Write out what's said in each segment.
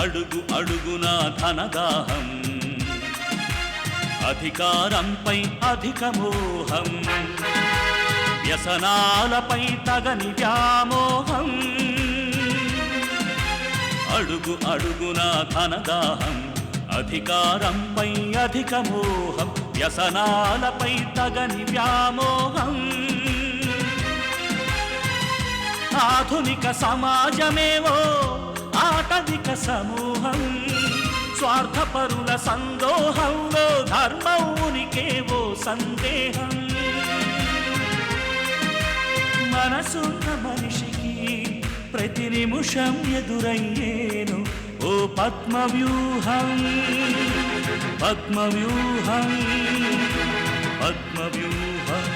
అడుగు అడుగునా ధనదాహం, అధికారంపై అధిక మోహం, వ్యసనాలపై తగని వ్యామోహం. అడుగు అడుగునా ధనదాహం, అధికారంపై అధిక మోహం, వ్యసనాలపై తగని వ్యామోహం. ఆధునిక సమాజమేవో ఆటవిక సమూహం, స్వార్థపరుల సందోహంలో ధర్మం ఉనికేవో సందేహం. మనసున్న మనిషికి ప్రతి నిమిషం ఎదురయ్యేను ఓ పద్మవ్యూహం, పద్మవ్యూహం, పద్మవ్యూహం.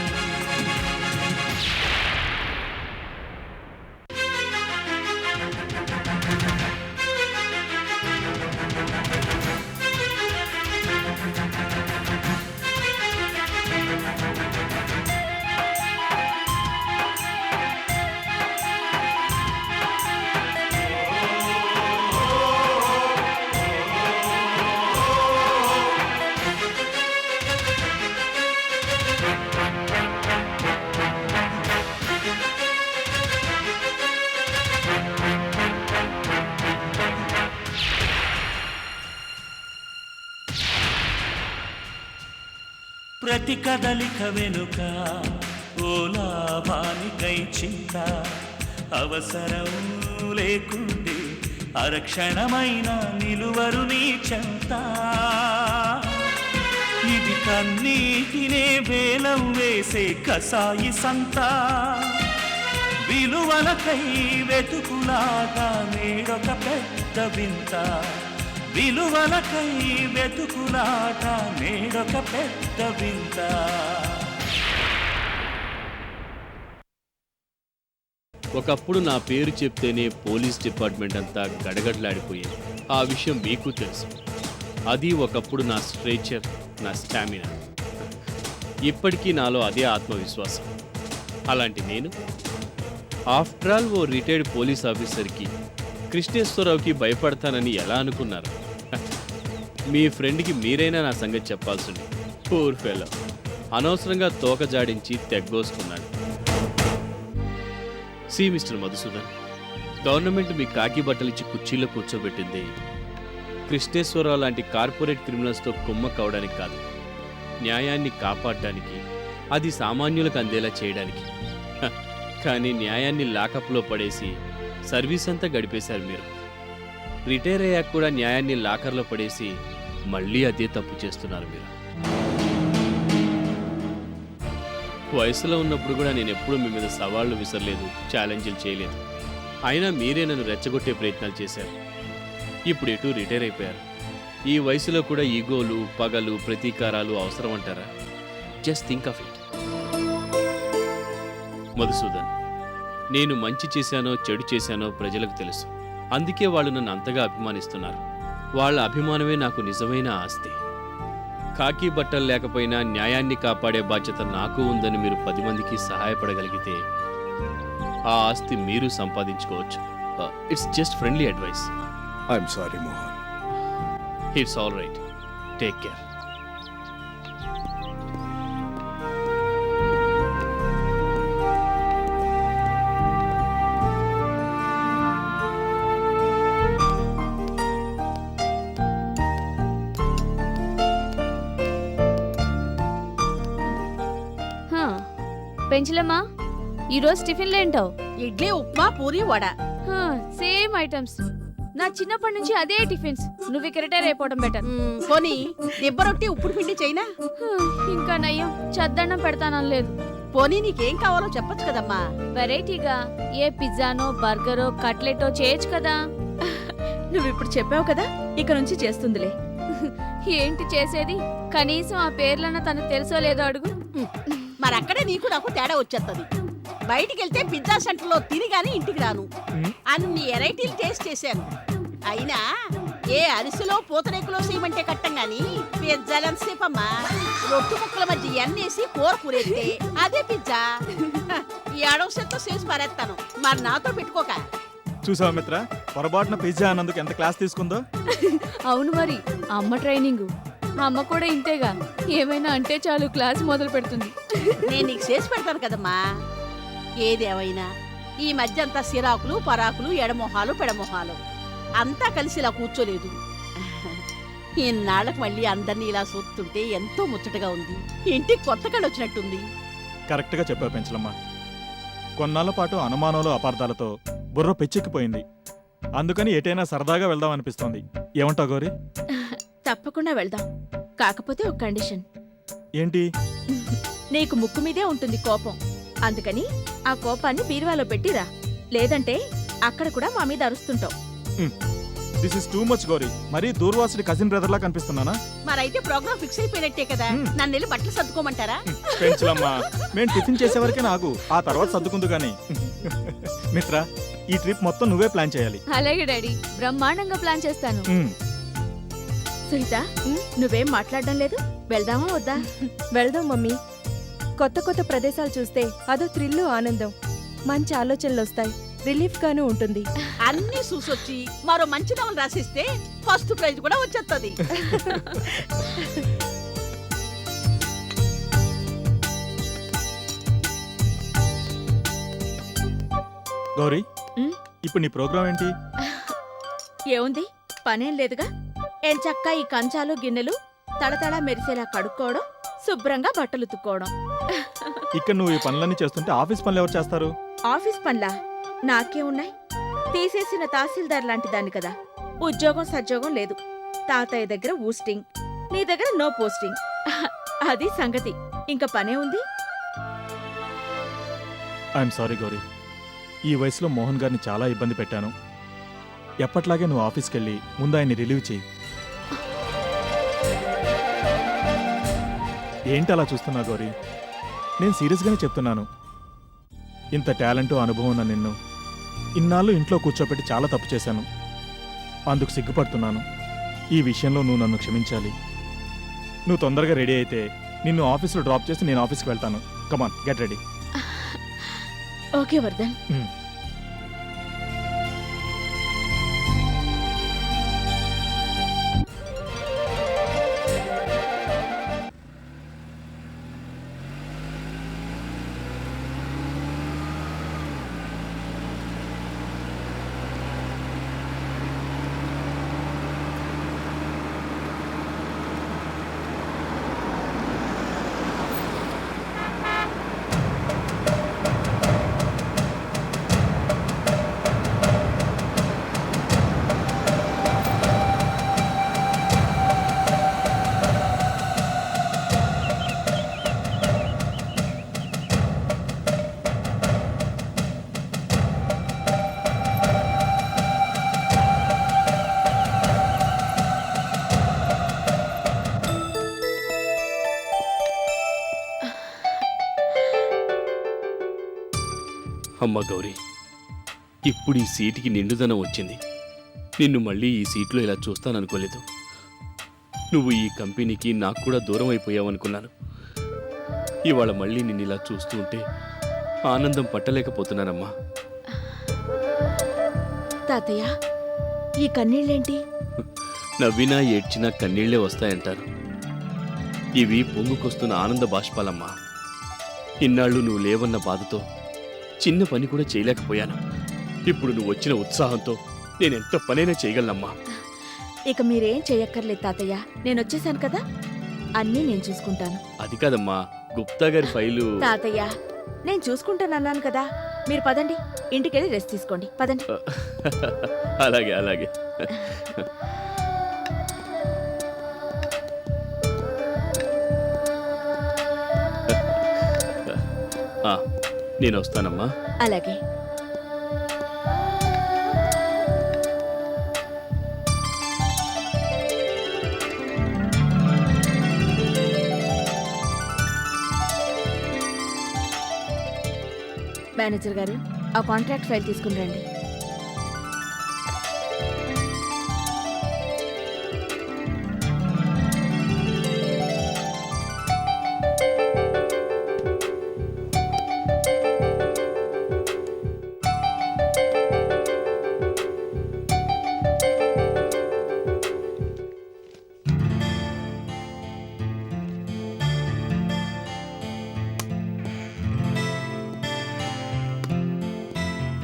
ప్రతి కదలిక వెనుక ఓ లాభానికై చింత, అవసరం లేకుంటే అరక్షణమైన నిలువరు నీ చెంత. ఇది కన్నీటినే వేలం వేసే కసాయి సంత, విలువలకై వెతుకులాట నేడొక పెద్ద వింత. విలువలకై వెతుకులాట నేడొక పెద్ద వింత. ఒకప్పుడు నా పేరు చెప్తేనే పోలీస్ డిపార్ట్మెంట్ అంతా గడగడలాడిపోయేది. ఆ విషయం మీకు తెలుసు. అది ఒకప్పుడు నా స్ట్రెచర్, నా స్టామినా. ఇప్పటికీ నాలో అదే ఆత్మవిశ్వాసం. అలాంటి నేను ఆఫ్టర్ ఆల్ ఓ రిటైర్డ్ పోలీస్ ఆఫీసర్కి, కృష్ణేశ్వరరావుకి భయపడతానని ఎలా అనుకున్నారు? మీ ఫ్రెండ్కి మీరైనా నా సంగతి చెప్పాల్సింది. పూర్ ఫెలో అనవసరంగా తోక జాడించి తెగ్గోసుకున్నాడు. సి మిస్టర్ మధుసూదన్, గవర్నమెంట్ మీ కాకి బట్టలిచ్చి కుర్చీలో కూర్చోబెట్టింది కృష్ణేశ్వరరావు లాంటి కార్పొరేట్ క్రిమినల్స్తో కుమ్మ కావడానికి కాదు, న్యాయాన్ని కాపాడడానికి, అది సామాన్యులకు అందేలా చేయడానికి. కానీ న్యాయాన్ని లాకప్లో పడేసి సర్వీస్ అంతా గడిపేశారు మీరు. రిటైర్ అయ్యాక కూడా న్యాయాన్ని లాకర్లో పడేసి మళ్ళీ అదే తప్పు చేస్తున్నారు మీరు. వయసులో ఉన్నప్పుడు కూడా నేను ఎప్పుడూ మీ మీద సవాళ్లు విసరలేదు, ఛాలెంజ్లు చేయలేదు. అయినా మీరే నన్ను రెచ్చగొట్టే ప్రయత్నాలు చేశారు. ఇప్పుడు ఎటు రిటైర్ అయిపోయారు. ఈ వయసులో కూడా ఈగోలు, పగలు, ప్రతీకారాలు అవసరం అంటారా? Just think of it. Madhusudan, నేను మంచి చేశానో చెడు చేశానో ప్రజలకు తెలుసు. అందుకే వాళ్ళు నన్ను అంతగా అభిమానిస్తున్నారు. వాళ్ళ అభిమానమే నాకు నిజమైన ఆస్తి. కాకి బట్టలు లేకపోయినా న్యాయాన్ని కాపాడే బాధ్యత నాకు ఉందని మీరు 10 మందికి సహాయపడగలిగితే ఆ ఆస్తి మీరు సంపాదించుకోవచ్చు. It's just friendly advice. I'm sorry Mohan. It's all right. Take care. Penchalamma, ఈరోజు టిఫిన్లు ఏంటావు? ఇడ్లీ, ఉప్మా, పూరి, వడ. Same items. నా చిన్నప్పటి నుంచి అదే టిఫిన్స్. నువ్వు ఇక రిటైర్ అయిపోవడం బెటర్. పోనీ దిబ్బరొట్టి ఉప్పుడు పిండి చైనా. ఇంకా నయ్యం, చద్దన్నం పెడతానలేదు. పోనీ నీకేం కావాలో చెప్పొచ్చు కదమ్మా. వెరైటీగా ఏ పిజ్జానో, బర్గరో, కట్లెటో చేయొచ్చు కదా. నువ్వు ఇప్పుడు చెప్పావు కదా, ఇక నుంచి చేస్తుందిలే. ఏంటి చేసేది? కనీసం ఆ పేర్లన్నా తనకు తెలుసో లేదో అడుగు. మరి అక్కడే నీకు నాకు తేడా వచ్చేస్తుంది. బయటికి వెళ్తే పిజ్జా సెంటర్ లో తిరిగాని ఇంటికి రాను. అన్ని వెరైటీలు టేస్ట్ చేశాను. అయినా ఏ అరిసెలో పూతరేకులో చేయమంటే కట్టం గాని పిజ్జాలెంతసేపమ్మా. రొట్టు ముక్కల మధ్య ఎన్నేసి కూర కూరేస్తే అదే పిజ్జా. ఈ 6వ సెట్తో చేసి పారేస్తాను. మరి నాతో పెట్టుకోక. చూసావా మిత్ర, పొరపాటున పిజ్జా అన్నందుకు ఎంత క్లాస్ తీసుకుందో. అవును మరి అమ్మ ట్రైనింగ్. అమ్మ కూడా ఇంతేగా, ఏమైనా అంటే చాలు క్లాస్ మొదలు పెడుతుంది. నేను నీకు చేసి పెడతాను కదమ్మా. ఏదేమైనా ఈ మధ్య అంతా సిరాకులు పరాకులు ఎడమొహాలు పెడమొహాలు అంతా కలిసి ఇలా కూర్చోలేదు. ఇన్నాళ్ళకు మళ్ళీ అందరినీ ఇలా చూస్తుంటే ఎంతో ముచ్చటగా ఉంది. ఇంటికి కొత్త కళ వచ్చినట్టుంది. కరెక్ట్గా చెప్పావు పెంచలమ్మ. కొన్నాళ్ల పాటు అనుమానాలు అపార్థాలతో బుర్ర పెచ్చెక్కిపోయింది. అందుకని ఎటైనా సరదాగా వెళ్దాం అనిపిస్తోంది. ఏమంటావు గౌరీ? తప్పకుండా వెళ్దాం. కాకపోతే ఒక కండిషన్. ఏంటి? నీకు ముక్కు మీదే ఉంటుంది కోపం. అందుకని ఆ కోపాన్ని బీరువాలో పెట్టిరా. లేదంటే అక్కడ కూడా మా మీద అరుస్తుంటావు. This is too much Gowri. మరీ దూర్వాసుడి కజిన్ బ్రదర్ లా కనిపిస్తున్నానా? మరైతే ప్రోగ్రామ్ ఫిక్స్ అయిపోయినట్టే కదా. నన్ను వెళ్ళి బట్టలు సర్దుకోమంటారా? పెంచలమ్మ, మేము టిఫిన్ చేసే వరకే నాకు, ఆ తర్వాత సర్దుకుందు గాని. మిత్ర, ఈ ట్రిప్ మొత్తం నువ్వే ప్లాన్ చేయాలి. అలాగే డాడీ, బ్రహ్మాండంగా ప్లాన్ చేస్తాను. సుహిత, నువ్వేం మాట్లాడడం లేదు. వెళ్దామా వద్దా? వెళ్దాం మమ్మీ. కొత్త కొత్త ప్రదేశాలు చూస్తే అదో థ్రిల్లు, ఆనందం. మంచి ఆలోచనలు వస్తాయి, రిలీఫ్ గాను ఉంటుంది. అన్ని చూసొచ్చి మరో మంచి నవలు రాసిస్తే ఫస్ట్ ప్రైజ్ కూడా వచ్చేస్తుంది. గౌరీ, ఉమ్. ఇప్పుడు నీ ప్రోగ్రామ్ ఏంటి? ఏముంది, పనేం లేదుగా. ఎంచక్కా ఈ కంచాలు గిన్నెలు తడతడ మెరిసేలా కడుక్కోవడం, శుభ్రంగా బట్టలు ఉతుక్కోవడం. ఇక్కడ నువ్వు ఈ పనులన్నీ చేస్తుంటే ఆఫీస్ పనులు ఎవరు చేస్తారు? ఆఫీస్ పనులా నాకే ఉన్నాయి. తీసేసిన తహసీల్దార్ లాంటి దాన్ని కదా. ఉద్యోగం సద్యోగం లేదు. తాతయ్య దగ్గర ఊస్టింగ్, నీ దగ్గర నో పోస్టింగ్. అది సంగతి. ఇంకా పనే ఉంది. I'm sorry Gauri. ఈ వయసులో మోహన్ గారిని చాలా ఇబ్బంది పెట్టాను. ఎప్పట్లాగే నువ్వు ఆఫీస్కి వెళ్ళి ముందు ఆయన్ని రిలీవ్ చేయి. ఏంటి అలా చూస్తున్నా గౌరీ? నేను సీరియస్గానే చెప్తున్నాను. ఇంత టాలెంట్ అనుభవం ఉన్న నిన్ను ఇన్నాళ్ళు ఇంట్లో కూర్చోపెట్టి చాలా తప్పు చేశాను. అందుకు సిగ్గుపడుతున్నాను. ఈ విషయంలో నువ్వు నన్ను క్షమించాలి. నువ్వు తొందరగా రెడీ అయితే నిన్ను ఆఫీస్లో డ్రాప్ చేసి నేను ఆఫీస్కి వెళ్తాను. కమాన్, గెట్ రెడీ. ఓకే వర్ధన్. అమ్మ గౌరీ, ఇప్పుడు ఈ సీటుకి నిండుదనం వచ్చింది. నిన్ను మళ్ళీ ఈ సీట్లో ఇలా చూస్తాననుకోలేదు. నువ్వు ఈ కంపెనీకి నాకు కూడా దూరం అయిపోయావనుకున్నాను. ఇవాళ మళ్ళీ నిన్ను ఇలా చూస్తూ ఉంటే ఆనందం పట్టలేకపోతున్నానమ్మా. తాతయ్య, ఈ కన్నీళ్ళేంటి? నవ్వినా ఏడ్చినా కన్నీళ్లే వస్తాయంటారు. ఇవి పొంగుకొస్తున్న ఆనంద బాష్పాలమ్మా. ఇన్నాళ్ళు నువ్వు లేవన్న బాధతో చిన్న పని కూడా చేయలేకపోయాను. ఇప్పుడు నువ్వు వచ్చిన ఉత్సాహంతో నేనెంత పనైనా చేయగలనమ్మా. ఇక మీరేం చెయ్యక్కర్లేదు తాతయ్య, నేనొచ్చేసాను కదా. అన్నీ నేను చూసుకుంటాను. అది కాదమ్మా, గుప్తా గారి ఫైలు. తాతయ్య, నేను చూసుకుంటానన్నాను కదా. మీరు పదండి, ఇంటికెళ్ళి రెస్ట్ తీసుకోండి. పదండి. అలాగే అలాగే. నేను వస్తానమ్మా. అలాగే. మేనేజర్ గారు, ఆ కాంట్రాక్ట్ ఫైల్ తీసుకుని రండి.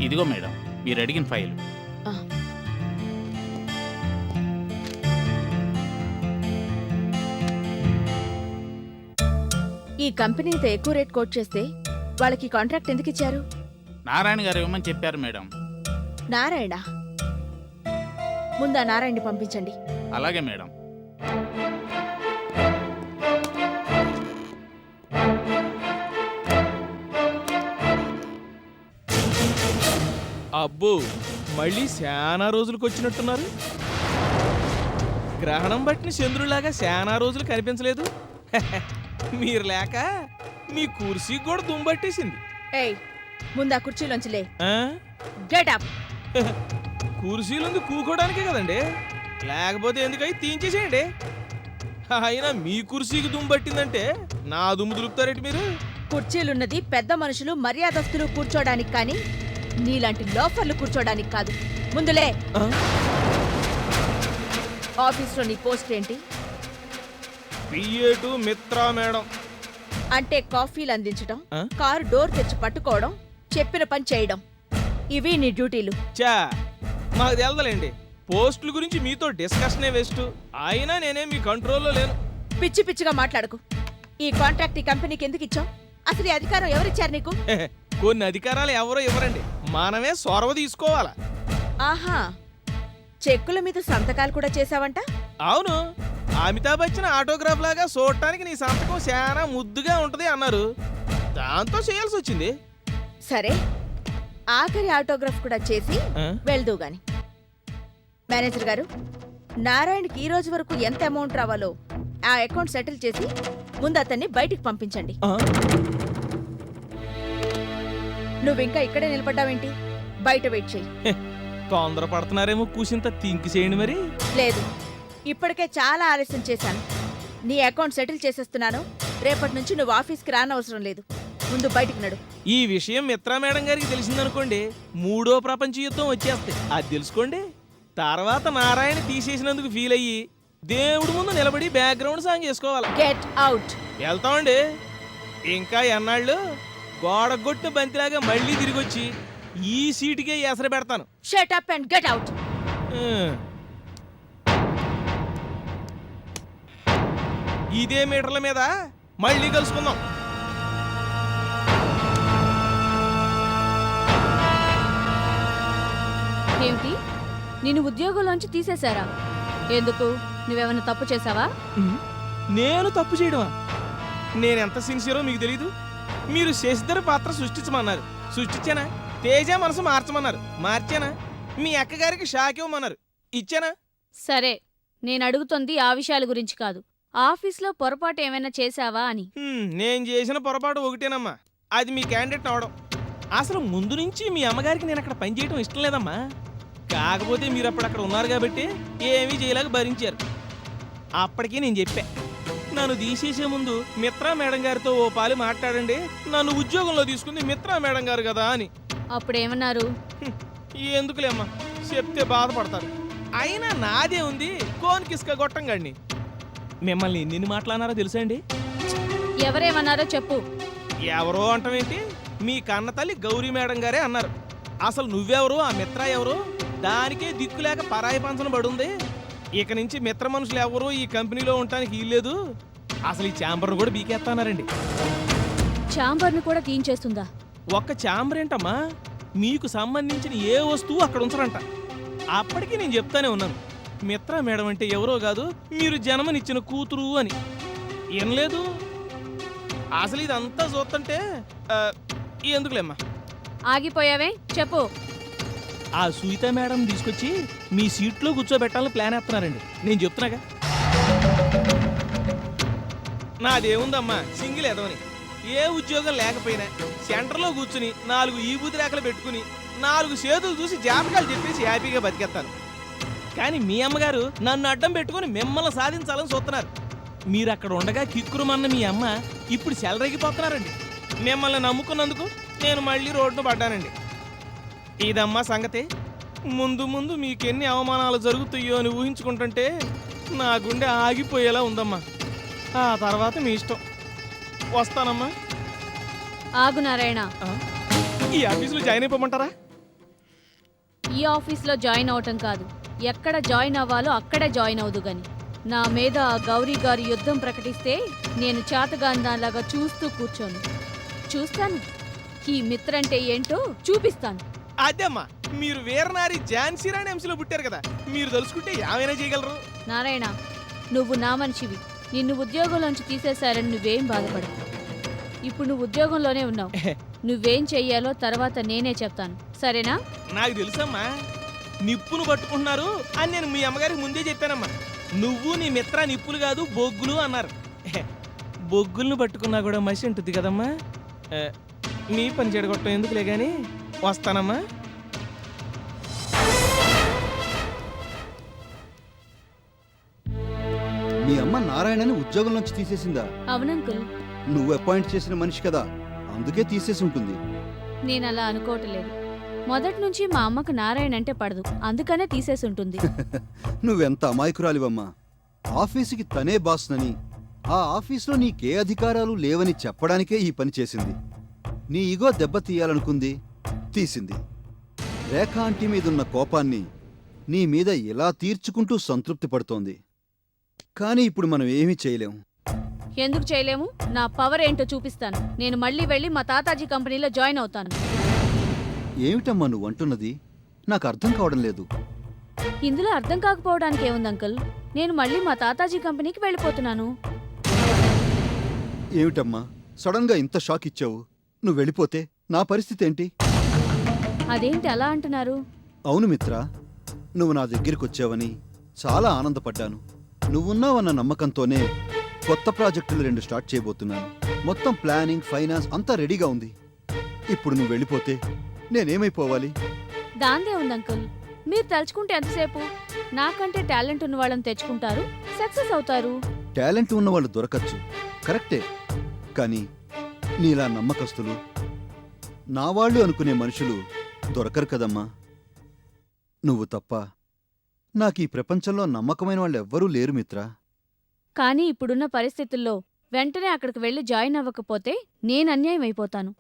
ఇదిగో మేడం మీరు అడిగిన ఫైల్. ఆ. ఈ కంపెనీతో ఎక్కువ రేట్ కోట్ చేస్తే వాళ్ళకి కాంట్రాక్ట్ ఎందుకు ఇచ్చారు? నారాయణ గారు ఇవ్వమని చెప్పారు మేడం. నారాయణ, ముందు ఆ నారాయణని పంపించండి. అలాగే మేడం. అబ్బో, మళ్ళీ చాలా రోజులకు వచ్చినట్టున్నారు. గ్రహణం బట్టిన చంద్రులాగా చాలా రోజులు కనిపించలేదు. మీరు లేక మీ కుర్చీకి కూడా దుమ్బట్టేసింది. ఏయ్, ముందు ఆ కుర్చీలోంచి లే. ఆ? Get up. కుర్చీలుంది కూకోవడానికే కదండి, లేకపోతే ఎందుకై తీయించేసేయండి. అయినా మీ కుర్చీకి దుమ్ము పట్టిందంటే నా దుమ్ము దులుపుతారేంటి మీరు? కుర్చీలున్నది పెద్ద మనుషులు మర్యాదస్తులు కూర్చోడానికి కానీ నీలాంటి లోఫర్లు కూర్చోడానికి కాదు. ముందులే. ఆ? ఆఫీస్లో నీ పోస్ట్ ఏంటి? పిఏటు మిత్రా మేడం. అంటే కాఫీలు అందించడం, ఆ? కారు డోర్ తెచ్చి పట్టుకోవడం, చెప్పిన పని చేయడం, ఇవి నీ డ్యూటీలు. చా, మాకు తెలదలేండి. పోస్టుల గురించి మీతో డిస్కషనే వేస్ట్. అయినా నేనే మీ కంట్రోల్లో లేను. పిచ్చి పిచ్చిగా మాట్లాడకు. ఈ కాంట్రాక్ట్ ఈ కంపెనీకి ఎందుకు ఇచ్చావు? అసలు ఈ అధికారం ఎవరిచ్చారు నీకు? కొన్ని అధికారాలు ఎవరో ఇవ్వరండి, మనమే సొరవ తీసుకోవాలా. ఆహా, చెక్కుల మీద సంతకాలు కూడా చేశావంట? అవును, అమితాబ్ బచ్చన్ ఆటోగ్రాఫ్ లాగా చూడటానికి నీ సంతకం చాలా ముద్దుగా ఉంటది అన్నారు, దాంతో చేయాల్సి వచ్చింది. సరే, ఆఖరి ఆటోగ్రాఫ్ కూడా చేసి ఆ? వెళ్దూ గాని. మేనేజర్ గారు, నారాయణకి ఈ రోజు వరకు ఎంత అమౌంట్ రావాలో ఆ అకౌంట్ సెటిల్ చేసి ముందు అతన్ని బయటికి పంపించండి. ఆ? నువ్వింకా ఇక్కడే నిలబడ్డావేంటి? బయట వెయిట్ చెయ్యి. తొందర పడుతున్నారేమో, కూసింత థింక్ చేయండి మరి. లేదు, ఇప్పటికే చాలా ఆలస్యం చేశాను. నీ అకౌంట్ సెటిల్ చేసేస్తున్నాను. రేపటి నుంచి నువ్వు ఆఫీస్కి రానవసరం లేదు. ముందు బయటికి నడు. ఈ విషయం మిత్రా మేడం గారికి తెలిసిందనుకోండి, మూడో ప్రపంచ యుద్ధం వచ్చేస్తాయి. అది తెలుసుకోండి. తర్వాత నారాయణ తీసేసినందుకు ఫీల్ అయ్యి దేవుడి ముందు నిలబడి బ్యాక్గ్రౌండ్ సాంగ్ చేసుకోవాలి. Get out. వెళ్తామండి. ఇంకా ఎన్నాళ్ళు గోడగొట్టిన బంతిలాగా మళ్ళీ తిరిగి వచ్చి ఈ సీటుకే ఎసరు పెడతాను. Shut up and get out. ఇదే మీటర్ల మీద మళ్ళీ కలుసుకుందాం. ఏమిటి, నిన్ను ఉద్యోగంలోంచి తీసేశారా? ఎందుకు? నువ్వేమైనా తప్పు చేశావా? నేను తప్పు చేయడమా? నేనెంత సిన్సియరో మీకు తెలీదు. మీరు శశిధర్ పాత్ర సృష్టించమన్నారు, సృష్టించానా? తేజ మనసు మార్చమన్నారు, మార్చానా? మీ అక్కగారికి షాక్ ఇవ్వమన్నారు, ఇచ్చానా? సరే, నేను అడుగుతోంది ఆ విషయాల గురించి కాదు, ఆఫీస్లో పొరపాటు ఏమైనా చేశావా అని. నేను చేసిన పొరపాటు ఒకటేనమ్మా, అది మీ క్యాండిడేట్ అవడం. అసలు ముందు నుంచి మీ అమ్మగారికి నేను అక్కడ పనిచేయడం ఇష్టం లేదమ్మా. కాకపోతే మీరు అక్కడ ఉన్నారు కాబట్టి ఏమీ చేయలేక భరించారు. అప్పటికీ నేను చెప్పా, నన్ను తీసేసే ముందు మిత్రా మేడం గారితో ఓ పాలి మాట్లాడండి, నన్ను ఉద్యోగంలో తీసుకుంది మిత్రా మేడం గారు కదా అని. అప్పుడేమన్నారు? ఎందుకులేమ్మా, చెప్తే బాధపడతారు. అయినా నాదే ఉంది, కోన్కిస్క గొట్టంగాడిని. మిమ్మల్ని ఎన్ని మాట్లాడినారో తెలుసా అండి? ఎవరేమన్నారో చెప్పు. ఎవరో అంటావేంటి, మీ కన్న తల్లి గౌరీ మేడం గారే అన్నారు. అసలు నువ్వెవరు, ఆ మిత్ర ఎవరు, దానికే దిక్కులేక పరాయి పంచన పడుంది. ఇక నుంచి మిత్ర మనుషులు ఎవరు ఈ కంపెనీలో ఉండటానికి వీల్లేదు, అసలు ఈ ఛాంబర్ను కూడా బీకేస్తానారండి. ఛాంబర్ను కూడా తీయించేస్తుందా? ఒక్క ఛాంబర్ ఏంటమ్మా, మీకు సంబంధించిన ఏ వస్తువు అక్కడ ఉంచరంట. అప్పటికి నేను చెప్తానే ఉన్నాను, మిత్ర మేడం అంటే ఎవరో కాదు, మీరు జన్మనిచ్చిన కూతురు అని. ఏం లేదు, అసలు ఇదంతా చూస్తుంటే ఎందుకులేమ్మా. ఆగిపోయావే, చెప్పు. ఆ సునీత మేడం తీసుకొచ్చి మీ సీట్లో కూర్చోబెట్టాలని ప్లాన్ వేస్తున్నారండి. నేను చెప్తున్నాగా, నాదేముందమ్మా, సింగిల్ ఎదవని. ఏ ఉద్యోగం లేకపోయినా సెంటర్లో కూర్చుని 4 ఈబూతి రేఖలు పెట్టుకుని 4 చేతులు చూసి జాతకాలు చెప్పేసి హ్యాపీగా బతికేస్తాను. కానీ మీ అమ్మగారు నన్ను అడ్డం పెట్టుకుని మిమ్మల్ని సాధించాలని చూస్తున్నారు. మీరు అక్కడ ఉండగా కిక్కురుమన్న మీ అమ్మ ఇప్పుడు చెలరేగిపోతున్నారండి. మిమ్మల్ని నమ్ముకున్నందుకు నేను మళ్ళీ రోడ్డును పడ్డానండి. ఇదమ్మా సంగతి. ముందు ముందు మీకెన్ని అవమానాలు జరుగుతాయో అని ఊహించుకుంటుంటే నా గుండె ఆగిపోయేలా ఉందమ్మా. ఆ తర్వాత మీ ఇష్టం. వస్తానమ్మా. ఆగు నారాయణ. ఈ ఆఫీసులో జాయిన్ అయిపోమంటారా? ఈ ఆఫీస్లో జాయిన్ అవటం కాదు, ఎక్కడ జాయిన్ అవ్వాలో అక్కడే జాయిన్ అవుదు గాని. నా మీద ఆ గౌరీ గారి యుద్ధం ప్రకటిస్తే నేను చేతగాందాలాగా చూస్తూ కూర్చోను. చూస్తాను, ఈ మిత్రంటే ఏంటో చూపిస్తాను. అదేమ్మా, మీరు వీరనారి ఝాన్సీ రాణి అంశలో పుట్టారు కదా, మీరు తెలుసుకుంటే ఏమైనా చేయగలరు. నారాయణ, నువ్వు నా మనిషివి. నిన్ను ఉద్యోగంలోంచి తీసేశారని నువ్వేం బాధపడవు. ఇప్పుడు నువ్వు ఉద్యోగంలోనే ఉన్నావు. నువ్వేం చెయ్యాలో తర్వాత నేనే చెప్తాను, సరేనా? నాకు తెలుసమ్మా, నిప్పును పట్టుకుంటున్నారు అని నేను మీ అమ్మగారికి ముందే చెప్పానమ్మా. నువ్వు నీ మిత్ర నిప్పులు కాదు బొగ్గులు అన్నారు. బొగ్గులను పట్టుకున్నా కూడా మసి ఉంటుంది కదమ్మా. మీ పని చెడగొట్టం ఎందుకులే గాని వస్తానమ్మా. మీ అమ్మ నారాయణని ఉద్యోగం నుంచి తీసేసిందా? అవునంకుల్. నువ్వు అపాయింట్ చేసిన మనిషి కదా, అందుకే తీసేసి ఉంటుంది. నేను అలా అనుకోవట్లేదు. మొదటి నుంచి మా అమ్మకు నారాయణ అంటే పడదు, అందుకనే తీసేసి ఉంటుంది. నువ్వెంత అమాయకురాలివమ్మా. ఆఫీసుకి తనే బాస్నని, ఆ ఆఫీసులో నీకే అధికారాలు లేవని చెప్పడానికే ఈ పని చేసింది. నీ ఈగో దెబ్బతీయాలనుకుంది, తీసింది. రేఖ ఆంటీ మీదున్న కోపాన్ని నీ మీద ఇలా తీర్చుకుంటూ సంతృప్తి పడుతోంది. కానీ ఇప్పుడు మనం ఏమీ చేయలేం. ఎందుకు చేయలేము? నా పవర్ ఏంటో చూపిస్తాను. నేను మళ్ళీ వెళ్ళి మా తాతాజీ కంపెనీలో జాయిన్ అవుతాను. ఏమిటమ్మా నువ్వు అంటున్నది? నాకు అర్థం కావడం లేదు. ఇందులో అర్థం కాకపోవడానికి ఏముంది అంకుల్? నేను మళ్ళీ మా తాతాజీ కంపెనీకి వెళ్ళిపోతున్నాను. ఏమిటమ్మా సడన్ గా ఇంత షాక్ ఇచ్చావు? నువ్వు వెళ్ళిపోతే నా పరిస్థితి ఏంటి? అదేంటి అలా అంటున్నారు? అవును మిత్రా, నువ్వు నా దగ్గరికొచ్చావని చాలా ఆనందపడ్డాను. నువ్వున్నావన్న నమ్మకంతోనే కొత్త ప్రాజెక్టులు 2 స్టార్ట్ చేయబోతున్నాను. మొత్తం ప్లానింగ్, ఫైనాన్స్ అంతా రెడీగా ఉంది. ఇప్పుడు నువ్వు వెళ్ళిపోతే నేనేమైపోవాలి? దాందే ఉంది అంకుల్. మీరు తలుచుకుంటే ఎంతసేపు? నాకంటే టాలెంట్ ఉన్న వాళ్ళని తెచ్చుకుంటారు, సక్సెస్ అవుతారు. టాలెంట్ ఉన్నవాళ్ళు దొరకచ్చు, కరెక్టే. కానీ నీలా నమ్మకస్తులు, నా వాళ్ళు అనుకునే మనుషులు దొరకరు కదమ్మా. నువ్వు తప్ప నాకు ఈ ప్రపంచంలో నమ్మకమైన వాళ్ళు ఎవ్వరూ లేరు మిత్రా. కానీ ఇప్పుడున్న పరిస్థితుల్లో వెంటనే అక్కడికి వెళ్ళి జాయిన్ అవ్వకపోతే నేను అన్యాయం అయిపోతాను.